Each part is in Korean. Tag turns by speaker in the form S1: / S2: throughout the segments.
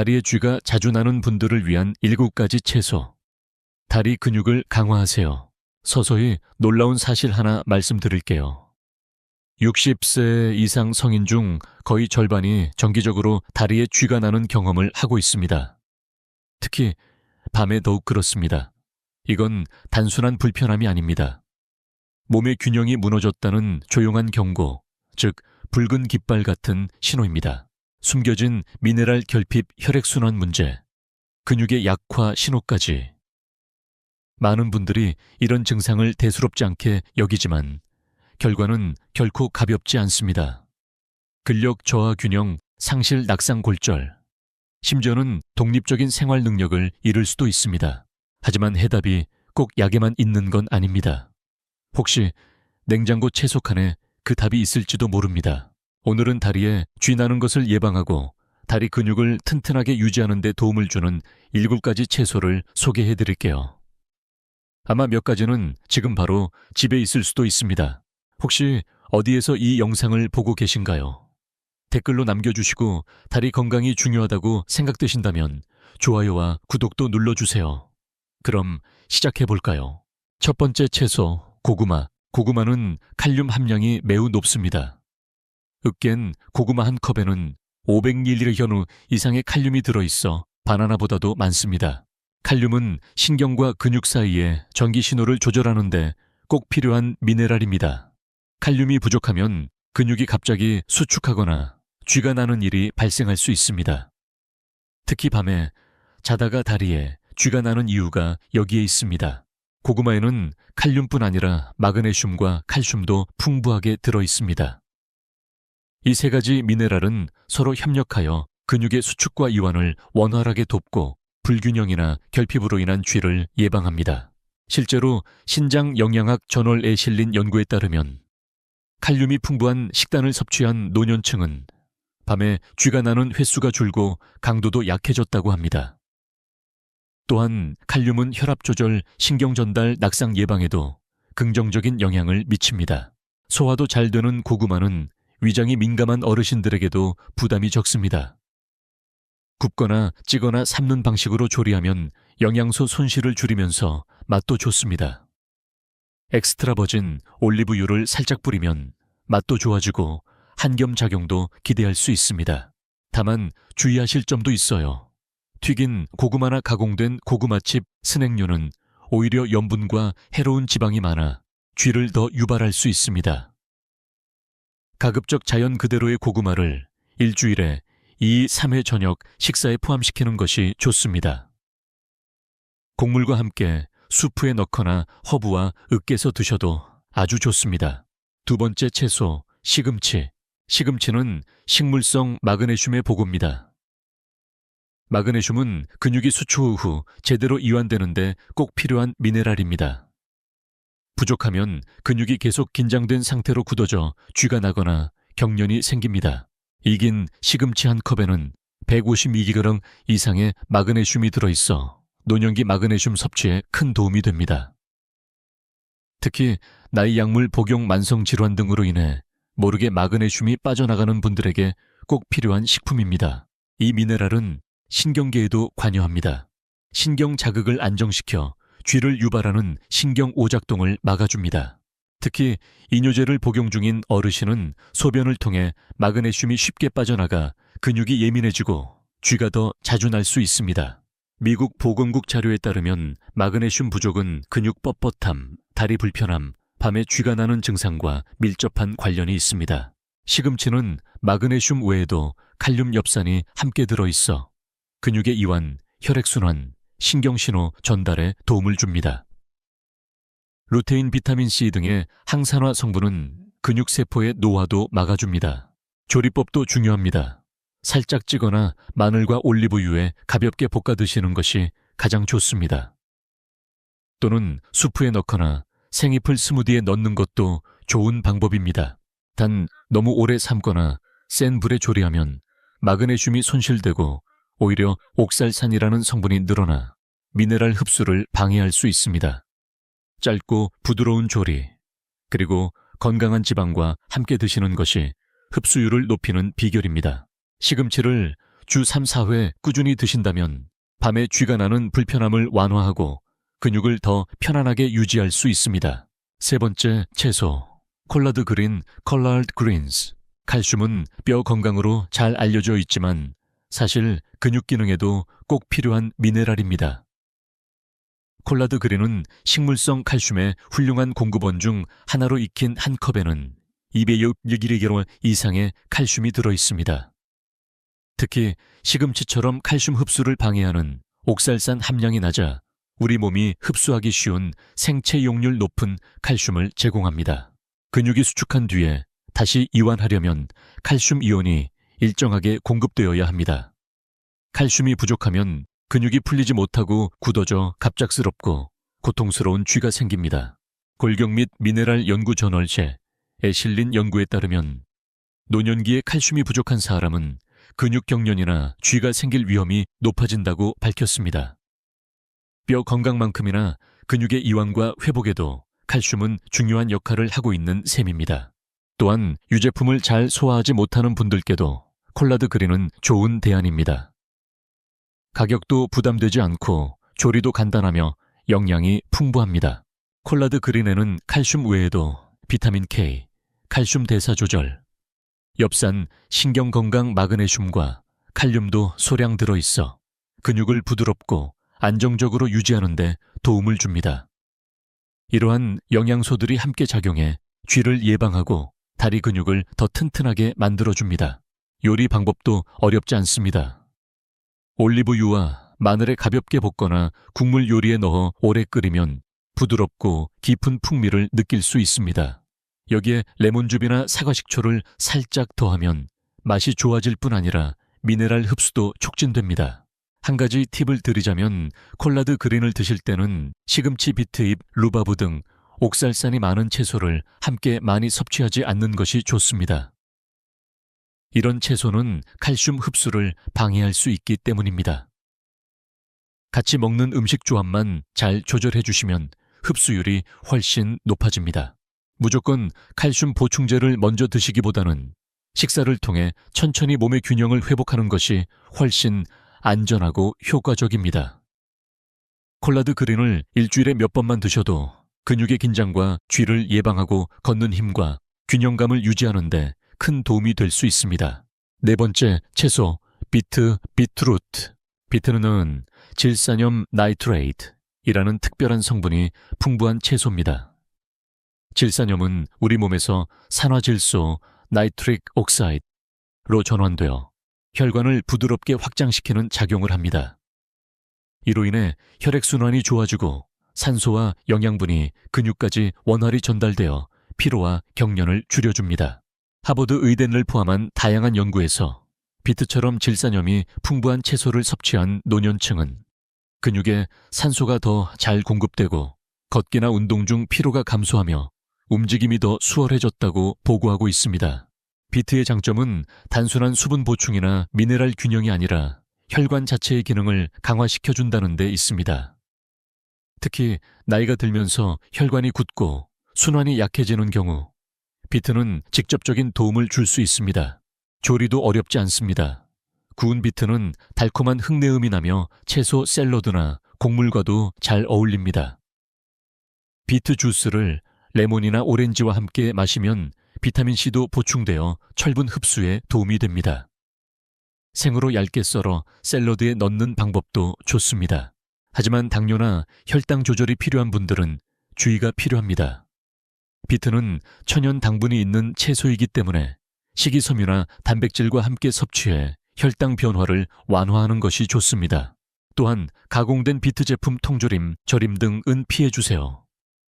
S1: 다리에 쥐가 자주 나는 분들을 위한 7가지 채소. 다리 근육을 강화하세요. 서서히 놀라운 사실 하나 말씀드릴게요. 60세 이상 성인 중 거의 절반이 정기적으로 다리에 쥐가 나는 경험을 하고 있습니다. 특히 밤에 더욱 그렇습니다. 이건 단순한 불편함이 아닙니다. 몸의 균형이 무너졌다는 조용한 경고, 즉 붉은 깃발 같은 신호입니다. 숨겨진 미네랄 결핍 혈액순환 문제, 근육의 약화 신호까지. 많은 분들이 이런 증상을 대수롭지 않게 여기지만 결과는 결코 가볍지 않습니다. 근력 저하 균형, 상실 낙상 골절, 심지어는 독립적인 생활 능력을 잃을 수도 있습니다. 하지만 해답이 꼭 약에만 있는 건 아닙니다. 혹시 냉장고 채소 칸에 그 답이 있을지도 모릅니다. 오늘은 다리에 쥐 나는 것을 예방하고 다리 근육을 튼튼하게 유지하는 데 도움을 주는 7가지 채소를 소개해 드릴게요. 아마 몇 가지는 지금 바로 집에 있을 수도 있습니다. 혹시 어디에서 이 영상을 보고 계신가요? 댓글로 남겨주시고 다리 건강이 중요하다고 생각되신다면 좋아요와 구독도 눌러주세요. 그럼 시작해볼까요? 첫 번째 채소, 고구마. 고구마는 칼륨 함량이 매우 높습니다. 으깬 고구마 한 컵에는 500ml 현우 이상의 칼륨이 들어있어 바나나보다도 많습니다. 칼륨은 신경과 근육 사이에 전기 신호를 조절하는 데 꼭 필요한 미네랄입니다. 칼륨이 부족하면 근육이 갑자기 수축하거나 쥐가 나는 일이 발생할 수 있습니다. 특히 밤에 자다가 다리에 쥐가 나는 이유가 여기에 있습니다. 고구마에는 칼륨뿐 아니라 마그네슘과 칼슘도 풍부하게 들어 있습니다. 이 3가지 미네랄은 서로 협력하여 근육의 수축과 이완을 원활하게 돕고 불균형이나 결핍으로 인한 쥐를 예방합니다. 실제로 신장 영양학 저널에 실린 연구에 따르면 칼륨이 풍부한 식단을 섭취한 노년층은 밤에 쥐가 나는 횟수가 줄고 강도도 약해졌다고 합니다. 또한 칼륨은 혈압 조절, 신경 전달, 낙상 예방에도 긍정적인 영향을 미칩니다. 소화도 잘 되는 고구마는 위장이 민감한 어르신들에게도 부담이 적습니다. 굽거나 찌거나 삶는 방식으로 조리하면 영양소 손실을 줄이면서 맛도 좋습니다. 엑스트라 버진 올리브유를 살짝 뿌리면 맛도 좋아지고 한겸작용도 기대할 수 있습니다. 다만 주의하실 점도 있어요. 튀긴 고구마나 가공된 고구마칩, 스낵류는 오히려 염분과 해로운 지방이 많아 쥐를 더 유발할 수 있습니다. 가급적 자연 그대로의 고구마를 일주일에 2, 3회 저녁 식사에 포함시키는 것이 좋습니다. 곡물과 함께 수프에 넣거나 허브와 으깨서 드셔도 아주 좋습니다. 두 번째 채소, 시금치. 시금치는 식물성 마그네슘의 보고입니다. 마그네슘은 근육이 수축 후 제대로 이완되는데 꼭 필요한 미네랄입니다. 부족하면 근육이 계속 긴장된 상태로 굳어져 쥐가 나거나 경련이 생깁니다. 익인 시금치 한 컵에는 152g 이상의 마그네슘이 들어있어 노년기 마그네슘 섭취에 큰 도움이 됩니다. 특히 나이 약물 복용 만성 질환 등으로 인해 모르게 마그네슘이 빠져나가는 분들에게 꼭 필요한 식품입니다. 이 미네랄은 신경계에도 관여합니다. 신경 자극을 안정시켜 쥐를 유발하는 신경 오작동을 막아줍니다. 특히 이뇨제를 복용 중인 어르신은 소변을 통해 마그네슘이 쉽게 빠져나가 근육이 예민해지고 쥐가 더 자주 날 수 있습니다. 미국 보건국 자료에 따르면 마그네슘 부족은 근육 뻣뻣함, 다리 불편함, 밤에 쥐가 나는 증상과 밀접한 관련이 있습니다. 시금치는 마그네슘 외에도 칼륨 엽산이 함께 들어있어 근육의 이완, 혈액순환, 신경신호 전달에 도움을 줍니다. 루테인, 비타민C 등의 항산화 성분은 근육세포의 노화도 막아줍니다. 조리법도 중요합니다. 살짝 찌거나 마늘과 올리브유에 가볍게 볶아 드시는 것이 가장 좋습니다. 또는 수프에 넣거나 생잎을 스무디에 넣는 것도 좋은 방법입니다. 단 너무 오래 삶거나 센 불에 조리하면 마그네슘이 손실되고 오히려 옥살산이라는 성분이 늘어나 미네랄 흡수를 방해할 수 있습니다. 짧고 부드러운 조리, 그리고 건강한 지방과 함께 드시는 것이 흡수율을 높이는 비결입니다. 시금치를 주 3, 4회 꾸준히 드신다면 밤에 쥐가 나는 불편함을 완화하고 근육을 더 편안하게 유지할 수 있습니다. 세 번째, 채소. 콜라드 그린, 컬러드 그린스. 칼슘은 뼈 건강으로 잘 알려져 있지만 사실 근육 기능에도 꼭 필요한 미네랄입니다. 콜라드 그린은 식물성 칼슘의 훌륭한 공급원 중 하나로 익힌 한 컵에는 200mg 이상의 칼슘이 들어 있습니다. 특히 시금치처럼 칼슘 흡수를 방해하는 옥살산 함량이 낮아 우리 몸이 흡수하기 쉬운 생체 용률 높은 칼슘을 제공합니다. 근육이 수축한 뒤에 다시 이완하려면 칼슘 이온이 일정하게 공급되어야 합니다. 칼슘이 부족하면 근육이 풀리지 못하고 굳어져 갑작스럽고 고통스러운 쥐가 생깁니다. 골격 및 미네랄 연구 저널체 에실린 연구에 따르면 노년기에 칼슘이 부족한 사람은 근육 경련이나 쥐가 생길 위험이 높아진다고 밝혔습니다. 뼈 건강만큼이나 근육의 이완과 회복에도 칼슘은 중요한 역할을 하고 있는 셈입니다. 또한 유제품을 잘 소화하지 못하는 분들께도 콜라드 그린은 좋은 대안입니다. 가격도 부담되지 않고 조리도 간단하며 영양이 풍부합니다. 콜라드 그린에는 칼슘 외에도 비타민 K, 칼슘 대사 조절, 엽산, 신경건강 마그네슘과 칼륨도 소량 들어있어 근육을 부드럽고 안정적으로 유지하는 데 도움을 줍니다. 이러한 영양소들이 함께 작용해 쥐를 예방하고 다리 근육을 더 튼튼하게 만들어줍니다. 요리 방법도 어렵지 않습니다. 올리브유와 마늘에 가볍게 볶거나 국물 요리에 넣어 오래 끓이면 부드럽고 깊은 풍미를 느낄 수 있습니다. 여기에 레몬즙이나 사과식초를 살짝 더하면 맛이 좋아질 뿐 아니라 미네랄 흡수도 촉진됩니다. 한 가지 팁을 드리자면 콜라드 그린을 드실 때는 시금치, 비트잎, 루바브 등 옥살산이 많은 채소를 함께 많이 섭취하지 않는 것이 좋습니다. 이런 채소는 칼슘 흡수를 방해할 수 있기 때문입니다. 같이 먹는 음식 조합만 잘 조절해 주시면 흡수율이 훨씬 높아집니다. 무조건 칼슘 보충제를 먼저 드시기보다는 식사를 통해 천천히 몸의 균형을 회복하는 것이 훨씬 안전하고 효과적입니다. 콜라드 그린을 일주일에 몇 번만 드셔도 근육의 긴장과 쥐를 예방하고 걷는 힘과 균형감을 유지하는 데 큰 도움이 될 수 있습니다. 네 번째, 채소, 비트루트. 비트는 질산염 나이트레이트이라는 특별한 성분이 풍부한 채소입니다. 질산염은 우리 몸에서 산화질소 나이트릭 옥사이드로 전환되어 혈관을 부드럽게 확장시키는 작용을 합니다. 이로 인해 혈액순환이 좋아지고 산소와 영양분이 근육까지 원활히 전달되어 피로와 경련을 줄여줍니다. 하버드 의대를 포함한 다양한 연구에서 비트처럼 질산염이 풍부한 채소를 섭취한 노년층은 근육에 산소가 더 잘 공급되고 걷기나 운동 중 피로가 감소하며 움직임이 더 수월해졌다고 보고하고 있습니다. 비트의 장점은 단순한 수분 보충이나 미네랄 균형이 아니라 혈관 자체의 기능을 강화시켜준다는 데 있습니다. 특히 나이가 들면서 혈관이 굳고 순환이 약해지는 경우 비트는 직접적인 도움을 줄 수 있습니다. 조리도 어렵지 않습니다. 구운 비트는 달콤한 흙내음이 나며 채소 샐러드나 곡물과도 잘 어울립니다. 비트 주스를 레몬이나 오렌지와 함께 마시면 비타민C도 보충되어 철분 흡수에 도움이 됩니다. 생으로 얇게 썰어 샐러드에 넣는 방법도 좋습니다. 하지만 당뇨나 혈당 조절이 필요한 분들은 주의가 필요합니다. 비트는 천연 당분이 있는 채소이기 때문에 식이섬유나 단백질과 함께 섭취해 혈당 변화를 완화하는 것이 좋습니다. 또한 가공된 비트 제품 통조림, 절임 등은 피해주세요.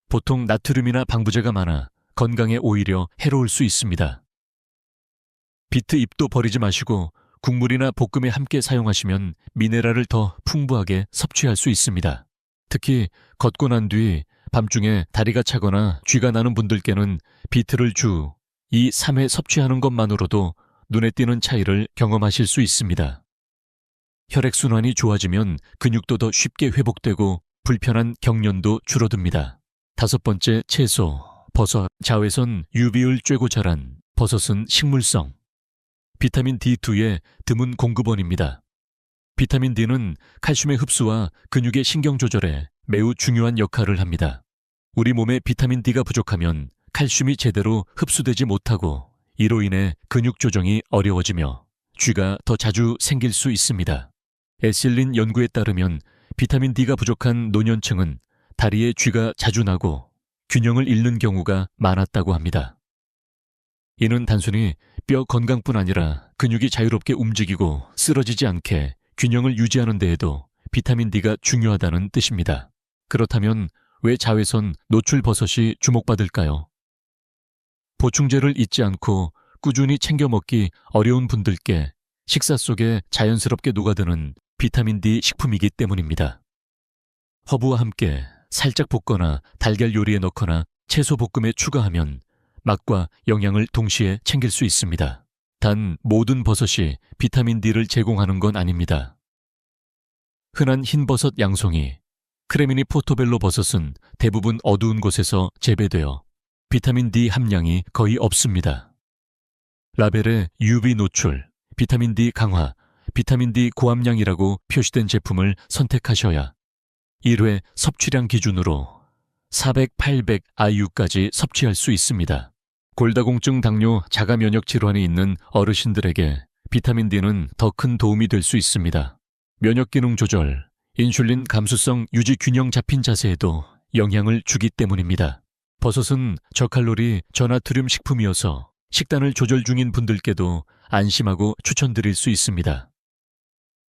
S1: 보통 나트륨이나 방부제가 많아 건강에 오히려 해로울 수 있습니다. 비트 잎도 버리지 마시고 국물이나 볶음에 함께 사용하시면 미네랄을 더 풍부하게 섭취할 수 있습니다. 특히 걷고 난 뒤 밤중에 다리가 차거나 쥐가 나는 분들께는 비트를 주 2, 3회 섭취하는 것만으로도 눈에 띄는 차이를 경험하실 수 있습니다. 혈액순환이 좋아지면 근육도 더 쉽게 회복되고 불편한 경련도 줄어듭니다. 다섯 번째, 채소, 버섯. 자외선 UV를 쬐고 자란 버섯은 식물성. 비타민 D2의 드문 공급원입니다. 비타민 D는 칼슘의 흡수와 근육의 신경 조절에 매우 중요한 역할을 합니다. 우리 몸에 비타민 D가 부족하면 칼슘이 제대로 흡수되지 못하고 이로 인해 근육 조정이 어려워지며 쥐가 더 자주 생길 수 있습니다. 에실린 연구에 따르면 비타민 D가 부족한 노년층은 다리에 쥐가 자주 나고 균형을 잃는 경우가 많았다고 합니다. 이는 단순히 뼈 건강뿐 아니라 근육이 자유롭게 움직이고 쓰러지지 않게 균형을 유지하는 데에도 비타민 D가 중요하다는 뜻입니다. 그렇다면 왜 자외선 노출 버섯이 주목받을까요? 보충제를 잊지 않고 꾸준히 챙겨 먹기 어려운 분들께 식사 속에 자연스럽게 녹아드는 비타민 D 식품이기 때문입니다. 허브와 함께 살짝 볶거나 달걀 요리에 넣거나 채소 볶음에 추가하면 맛과 영양을 동시에 챙길 수 있습니다. 단 모든 버섯이 비타민 D를 제공하는 건 아닙니다. 흔한 흰버섯 양송이, 크레미니 포토벨로 버섯은 대부분 어두운 곳에서 재배되어 비타민 D 함량이 거의 없습니다. 라벨에 UV 노출, 비타민 D 강화, 비타민 D 고함량이라고 표시된 제품을 선택하셔야 1회 섭취량 기준으로 400, 800 IU까지 섭취할 수 있습니다. 골다공증, 당뇨, 자가 면역 질환이 있는 어르신들에게 비타민 D는 더 큰 도움이 될 수 있습니다. 면역 기능 조절, 인슐린 감수성 유지 균형 잡힌 자세에도 영향을 주기 때문입니다. 버섯은 저칼로리 저나트륨 식품이어서 식단을 조절 중인 분들께도 안심하고 추천드릴 수 있습니다.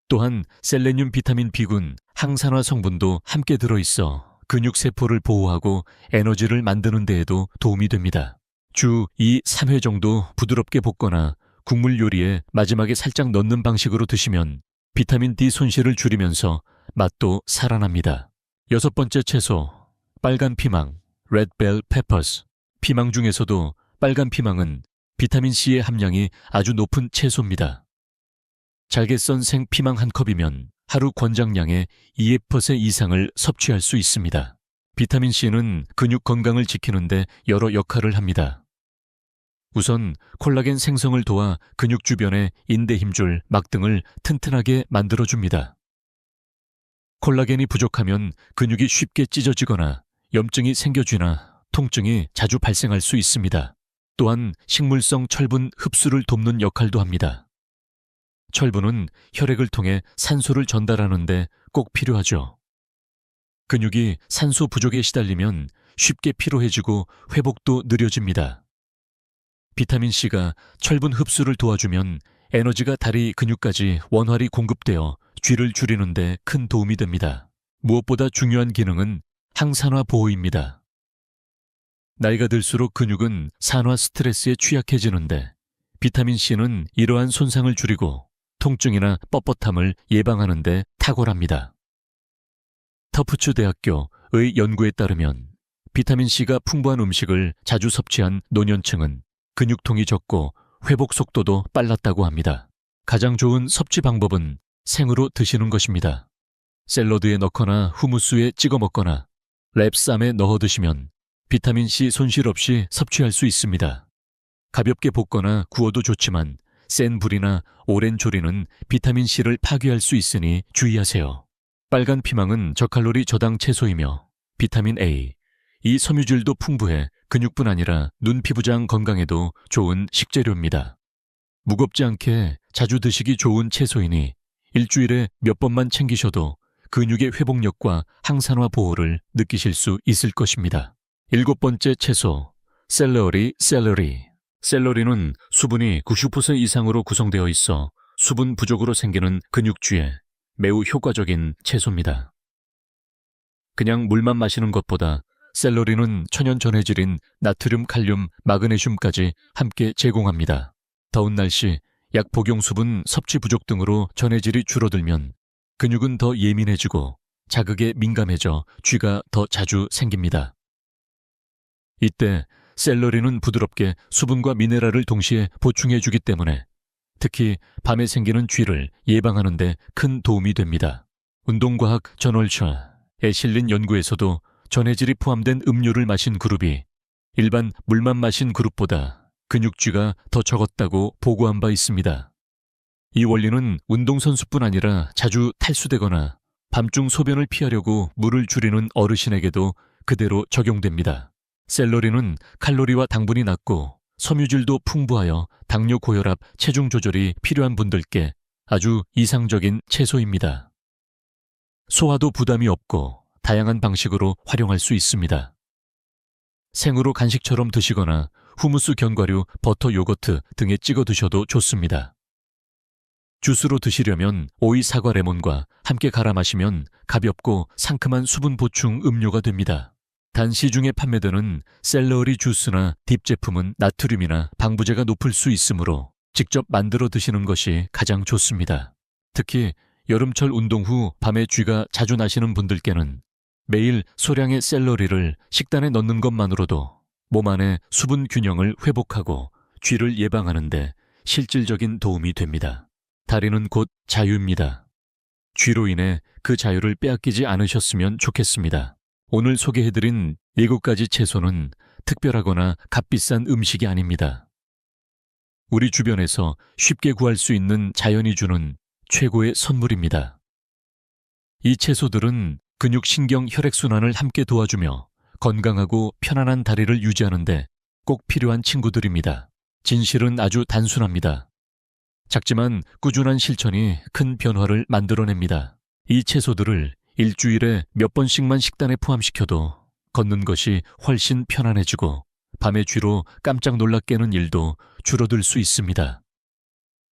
S1: 또한 셀레늄, 비타민 B군, 항산화 성분도 함께 들어있어 근육세포를 보호하고 에너지를 만드는 데에도 도움이 됩니다. 주 2, 3회 정도 부드럽게 볶거나 국물 요리에 마지막에 살짝 넣는 방식으로 드시면 비타민 D 손실을 줄이면서 맛도 살아납니다. 6번째 채소, 빨간 피망, Red Bell Peppers. 피망 중에서도 빨간 피망은 비타민C의 함량이 아주 높은 채소입니다. 잘게 썬 생 피망 한 컵이면 하루 권장량의 2% 이상을 섭취할 수 있습니다. 비타민C는 근육 건강을 지키는데 여러 역할을 합니다. 우선 콜라겐 생성을 도와 근육 주변의 인대 힘줄, 막 등을 튼튼하게 만들어줍니다. 콜라겐이 부족하면 근육이 쉽게 찢어지거나 염증이 생겨지나 통증이 자주 발생할 수 있습니다. 또한 식물성 철분 흡수를 돕는 역할도 합니다. 철분은 혈액을 통해 산소를 전달하는 데 꼭 필요하죠. 근육이 산소 부족에 시달리면 쉽게 피로해지고 회복도 느려집니다. 비타민C가 철분 흡수를 도와주면 에너지가 다리 근육까지 원활히 공급되어 쥐를 줄이는 데 큰 도움이 됩니다. 무엇보다 중요한 기능은 항산화 보호입니다. 나이가 들수록 근육은 산화 스트레스에 취약해지는데 비타민C는 이러한 손상을 줄이고 통증이나 뻣뻣함을 예방하는 데 탁월합니다. 터프츠 대학교의 연구에 따르면 비타민C가 풍부한 음식을 자주 섭취한 노년층은 근육통이 적고 회복 속도도 빨랐다고 합니다. 가장 좋은 섭취 방법은 생으로 드시는 것입니다. 샐러드에 넣거나 후무스에 찍어 먹거나 랩쌈에 넣어 드시면 비타민C 손실 없이 섭취할 수 있습니다. 가볍게 볶거나 구워도 좋지만 센 불이나 오랜 조리는 비타민C를 파괴할 수 있으니 주의하세요. 빨간 피망은 저칼로리 저당 채소이며 비타민 A, 이 섬유질도 풍부해 근육뿐 아니라 눈 피부장 건강에도 좋은 식재료입니다. 무겁지 않게 자주 드시기 좋은 채소이니 일주일에 몇 번만 챙기셔도 근육의 회복력과 항산화 보호를 느끼실 수 있을 것입니다. 7번째 채소, 샐러리. 샐러리는 수분이 90% 이상으로 구성되어 있어 수분 부족으로 생기는 근육주에 매우 효과적인 채소입니다. 그냥 물만 마시는 것보다 샐러리는 천연 전해질인 나트륨, 칼륨, 마그네슘까지 함께 제공합니다. 더운 날씨, 약 복용 수분 섭취 부족 등으로 전해질이 줄어들면 근육은 더 예민해지고 자극에 민감해져 쥐가 더 자주 생깁니다. 이때 샐러리는 부드럽게 수분과 미네랄을 동시에 보충해주기 때문에 특히 밤에 생기는 쥐를 예방하는 데 큰 도움이 됩니다. 운동과학 저널처에 실린 연구에서도 전해질이 포함된 음료를 마신 그룹이 일반 물만 마신 그룹보다 근육쥐가 더 적었다고 보고한 바 있습니다. 이 원리는 운동선수뿐 아니라 자주 탈수되거나 밤중 소변을 피하려고 물을 줄이는 어르신에게도 그대로 적용됩니다. 샐러리는 칼로리와 당분이 낮고 섬유질도 풍부하여 당뇨 고혈압, 체중 조절이 필요한 분들께 아주 이상적인 채소입니다. 소화도 부담이 없고 다양한 방식으로 활용할 수 있습니다. 생으로 간식처럼 드시거나 후무스 견과류, 버터 요거트 등에 찍어 드셔도 좋습니다. 주스로 드시려면 오이, 사과, 레몬과 함께 갈아 마시면 가볍고 상큼한 수분 보충 음료가 됩니다. 단 시중에 판매되는 샐러리 주스나 딥 제품은 나트륨이나 방부제가 높을 수 있으므로 직접 만들어 드시는 것이 가장 좋습니다. 특히 여름철 운동 후 밤에 쥐가 자주 나시는 분들께는 매일 소량의 샐러리를 식단에 넣는 것만으로도 몸 안의 수분 균형을 회복하고 쥐를 예방하는 데 실질적인 도움이 됩니다. 다리는 곧 자유입니다. 쥐로 인해 그 자유를 빼앗기지 않으셨으면 좋겠습니다. 오늘 소개해드린 7가지 채소는 특별하거나 값비싼 음식이 아닙니다. 우리 주변에서 쉽게 구할 수 있는 자연이 주는 최고의 선물입니다. 이 채소들은 근육, 신경, 혈액순환을 함께 도와주며 건강하고 편안한 다리를 유지하는 데 꼭 필요한 친구들입니다. 진실은 아주 단순합니다. 작지만 꾸준한 실천이 큰 변화를 만들어냅니다. 이 채소들을 일주일에 몇 번씩만 식단에 포함시켜도 걷는 것이 훨씬 편안해지고 밤에 쥐로 깜짝 놀라 깨는 일도 줄어들 수 있습니다.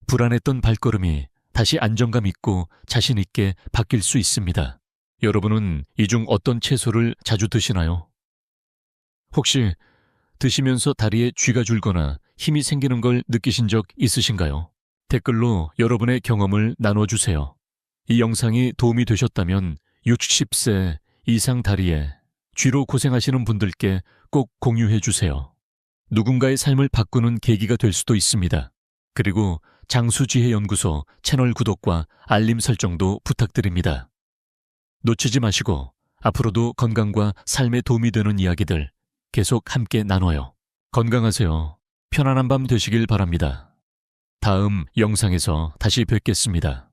S1: 불안했던 발걸음이 다시 안정감 있고 자신 있게 바뀔 수 있습니다. 여러분은 이 중 어떤 채소를 자주 드시나요? 혹시 드시면서 다리에 쥐가 줄거나 힘이 생기는 걸 느끼신 적 있으신가요? 댓글로 여러분의 경험을 나눠주세요. 이 영상이 도움이 되셨다면 60세 이상 다리에 쥐로 고생하시는 분들께 꼭 공유해주세요. 누군가의 삶을 바꾸는 계기가 될 수도 있습니다. 그리고 장수지혜연구소 채널 구독과 알림 설정도 부탁드립니다. 놓치지 마시고 앞으로도 건강과 삶에 도움이 되는 이야기들 계속 함께 나눠요. 건강하세요. 편안한 밤 되시길 바랍니다. 다음 영상에서 다시 뵙겠습니다.